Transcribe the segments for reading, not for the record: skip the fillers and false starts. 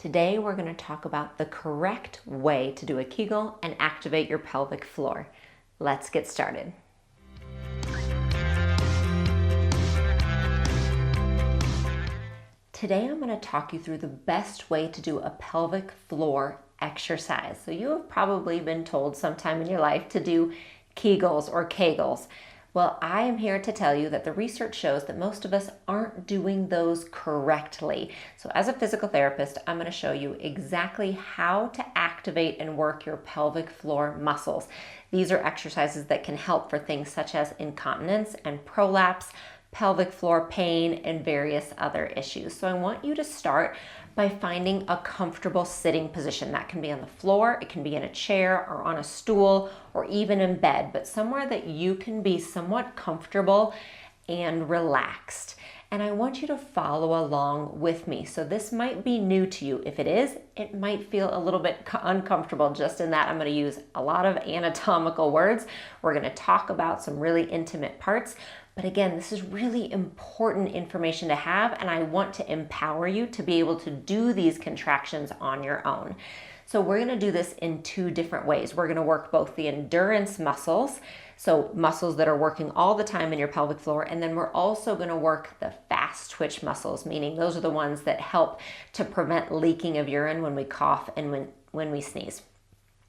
Today we're going to talk about the correct way to do a Kegel and activate your pelvic floor. Let's get started. Today I'm going to talk you through the best way to do a pelvic floor exercise. So you have probably been told sometime in your life to do Kegels or Kegels. Well, I am here to tell you that the research shows that most of us aren't doing those correctly. So as a physical therapist, I'm going to show you exactly how to activate and work your pelvic floor muscles. These are exercises that can help for things such as incontinence and prolapse, pelvic floor pain, and various other issues. So I want you to start by finding a comfortable sitting position. That can be on the floor, it can be in a chair or on a stool or even in bed, but somewhere that you can be somewhat comfortable and relaxed. And I want you to follow along with me. So this might be new to you. If it is, it might feel a little bit uncomfortable just in that I'm going to use a lot of anatomical words. We're going to talk about some really intimate parts. But again, this is really important information to have, and I want to empower you to be able to do these contractions on your own. So we're going to do this in two different ways. We're going to work both the endurance muscles, so muscles that are working all the time in your pelvic floor, and then we're also going to work the fast twitch muscles, meaning those are the ones that help to prevent leaking of urine when we cough and when we sneeze.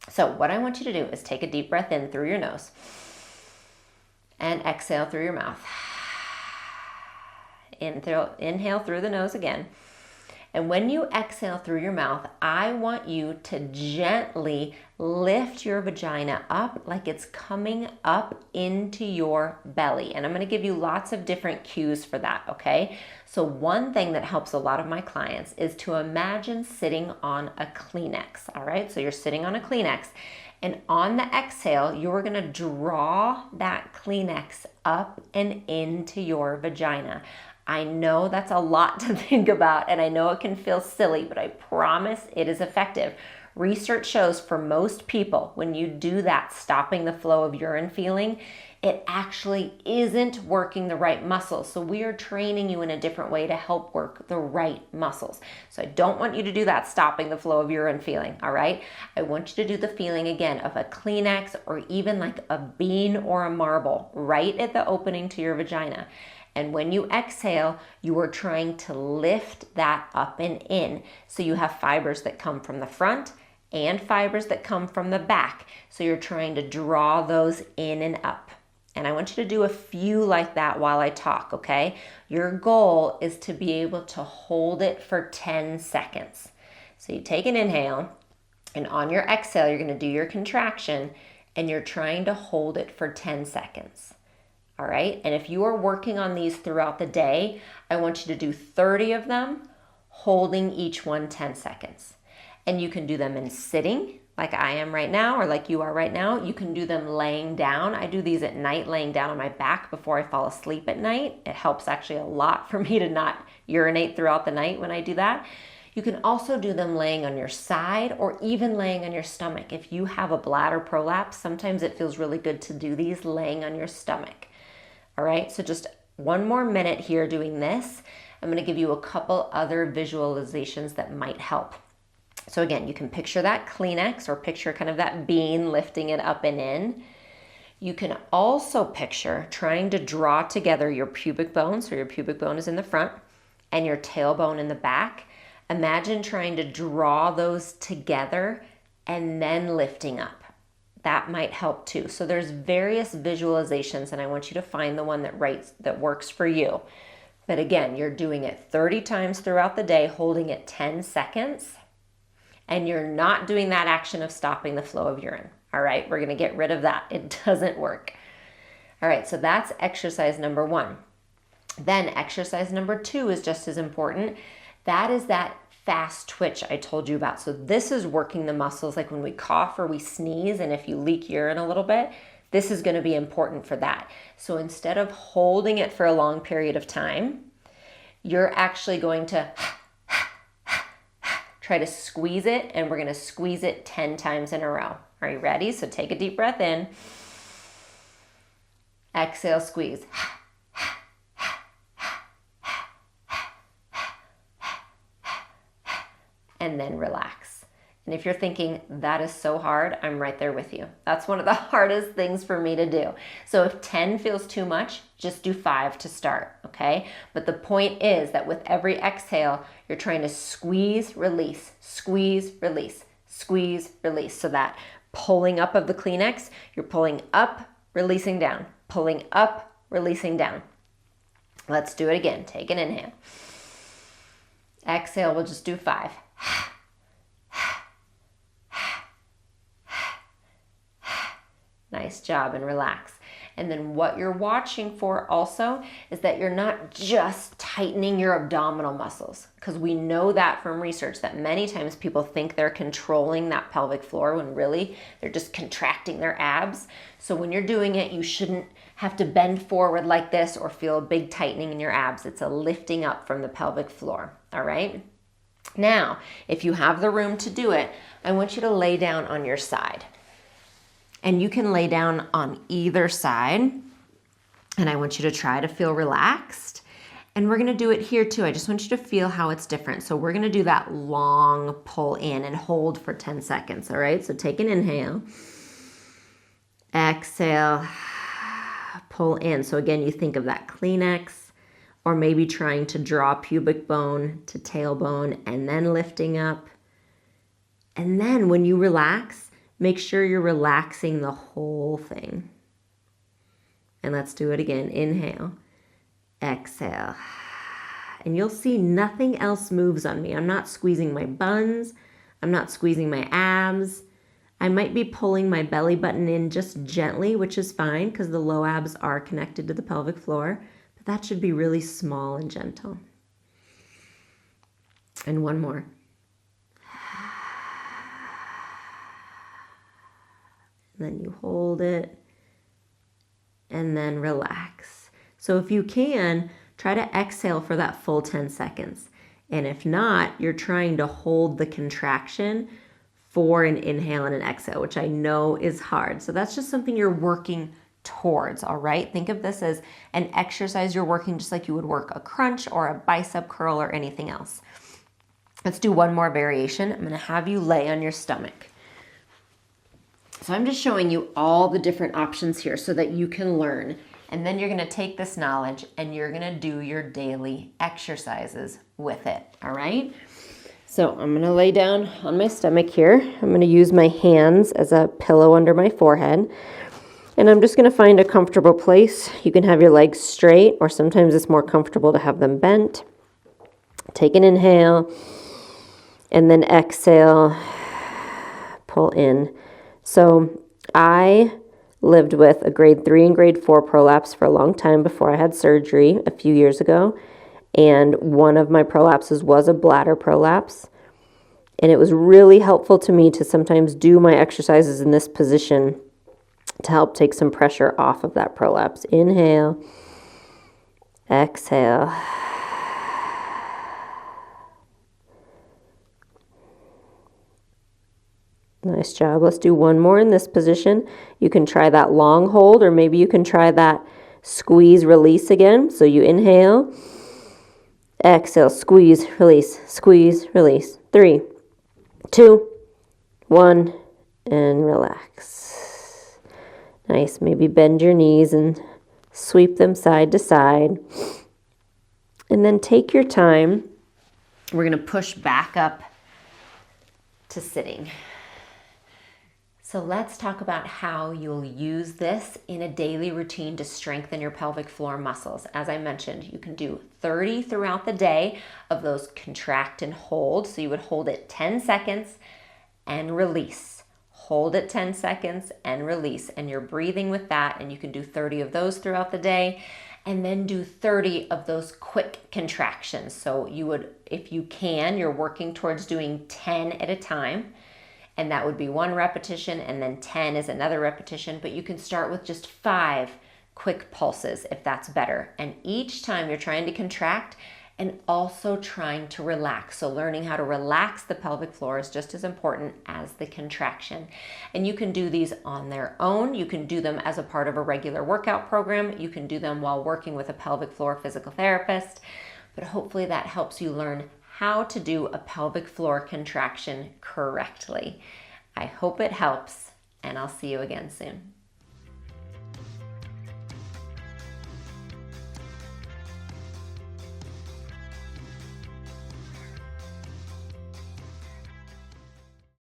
So what I want you to do is take a deep breath in through your nose and exhale through your mouth. Inhale through the nose again. And when you exhale through your mouth, I want you to gently lift your vagina up like it's coming up into your belly. And I'm going to give you lots of different cues for that, okay? So one thing that helps a lot of my clients is to imagine sitting on a Kleenex, all right? So you're sitting on a Kleenex, and on the exhale, you're going to draw that Kleenex up and into your vagina. I know that's a lot to think about, and I know it can feel silly, but I promise it is effective. Research shows for most people, when you do that, stopping the flow of urine feeling, it actually isn't working the right muscles. So we are training you in a different way to help work the right muscles. So I don't want you to do that stopping the flow of urine feeling, all right? I want you to do the feeling again of a Kleenex or even like a bean or a marble right at the opening to your vagina. And when you exhale, you are trying to lift that up and in. So you have fibers that come from the front and fibers that come from the back. So you're trying to draw those in and up. And I want you to do a few like that while I talk, okay? Your goal is to be able to hold it for 10 seconds. So you take an inhale, and on your exhale, you're gonna do your contraction, and you're trying to hold it for 10 seconds. All right, and if you are working on these throughout the day, I want you to do 30 of them, holding each one 10 seconds. And you can do them in sitting, like I am right now, or like you are right now. You can do them laying down. I do these at night, laying down on my back before I fall asleep at night. It helps actually a lot for me to not urinate throughout the night when I do that. You can also do them laying on your side or even laying on your stomach. If you have a bladder prolapse, sometimes it feels really good to do these laying on your stomach. All right, so just one more minute here doing this. I'm going to give you a couple other visualizations that might help. So again, you can picture that Kleenex or picture kind of that bean lifting it up and in. You can also picture trying to draw together your pubic bone, so your pubic bone is in the front, and your tailbone in the back. Imagine trying to draw those together and then lifting up. That might help too. So there's various visualizations, and I want you to find the one that works for you. But again, you're doing it 30 times throughout the day, holding it 10 seconds, and you're not doing that action of stopping the flow of urine. All right, we're gonna get rid of that. It doesn't work. All right, so that's exercise number 1. Then exercise number 2 is just as important. That is that fast twitch I told you about. So this is working the muscles like when we cough or we sneeze, and if you leak urine a little bit, this is going to be important for that. So instead of holding it for a long period of time, you're actually going to try to squeeze it, and we're going to squeeze it 10 times in a row. Are you ready? So take a deep breath in. Exhale, squeeze. And then relax. And if you're thinking, that is so hard, I'm right there with you. That's one of the hardest things for me to do. So if 10 feels too much, just do 5 to start, okay? But the point is that with every exhale, you're trying to squeeze, release, squeeze, release, squeeze, release. So that pulling up of the Kleenex, you're pulling up, releasing down, pulling up, releasing down. Let's do it again. Take an inhale. Exhale, we'll just do 5. Nice job, and relax. And then what you're watching for also is that you're not just tightening your abdominal muscles, because we know that from research that many times people think they're controlling that pelvic floor when really they're just contracting their abs. So when you're doing it, you shouldn't have to bend forward like this or feel a big tightening in your abs. It's a lifting up from the pelvic floor, all right? Now, if you have the room to do it, I want you to lay down on your side. And you can lay down on either side. And I want you to try to feel relaxed. And we're gonna do it here too. I just want you to feel how it's different. So we're gonna do that long pull in and hold for 10 seconds, all right? So take an inhale. Exhale, pull in. So again, you think of that Kleenex, or maybe trying to draw pubic bone to tailbone and then lifting up. And then when you relax, make sure you're relaxing the whole thing. And let's do it again. Inhale, exhale. And you'll see nothing else moves on me. I'm not squeezing my buns. I'm not squeezing my abs. I might be pulling my belly button in just gently, which is fine because the low abs are connected to the pelvic floor. But that should be really small and gentle. And one more. Then you hold it and then relax. So if you can, try to exhale for that full 10 seconds. And if not, you're trying to hold the contraction for an inhale and an exhale, which I know is hard. So that's just something you're working towards, all right? Think of this as an exercise you're working just like you would work a crunch or a bicep curl or anything else. Let's do one more variation. I'm gonna have you lay on your stomach. So I'm just showing you all the different options here so that you can learn. And then you're gonna take this knowledge and you're gonna do your daily exercises with it, all right? So I'm gonna lay down on my stomach here. I'm gonna use my hands as a pillow under my forehead. And I'm just gonna find a comfortable place. You can have your legs straight, or sometimes it's more comfortable to have them bent. Take an inhale, and then exhale, pull in. So I lived with a grade 3 and grade 4 prolapse for a long time before I had surgery a few years ago. And one of my prolapses was a bladder prolapse. And it was really helpful to me to sometimes do my exercises in this position to help take some pressure off of that prolapse. Inhale, exhale. Nice job. Let's do one more in this position. You can try that long hold, or maybe you can try that squeeze, release again. So you inhale, exhale, squeeze, release, 3, 2, 1, and relax. Nice. Maybe bend your knees and sweep them side to side. And then take your time. We're going to push back up to sitting. So let's talk about how you'll use this in a daily routine to strengthen your pelvic floor muscles. As I mentioned, you can do 30 throughout the day of those contract and hold. So you would hold it 10 seconds and release. Hold it 10 seconds and release. And you're breathing with that, and you can do 30 of those throughout the day. And then do 30 of those quick contractions. So you would, if you can, you're working towards doing 10 at a time. And that would be 1 repetition, and then 10 is another repetition. But you can start with just 5 quick pulses if that's better. And each time you're trying to contract and also trying to relax. So learning how to relax the pelvic floor is just as important as the contraction. And you can do these on their own. You can do them as a part of a regular workout program. You can do them while working with a pelvic floor physical therapist. But hopefully that helps you learn how to do a pelvic floor contraction correctly. I hope it helps, and I'll see you again soon.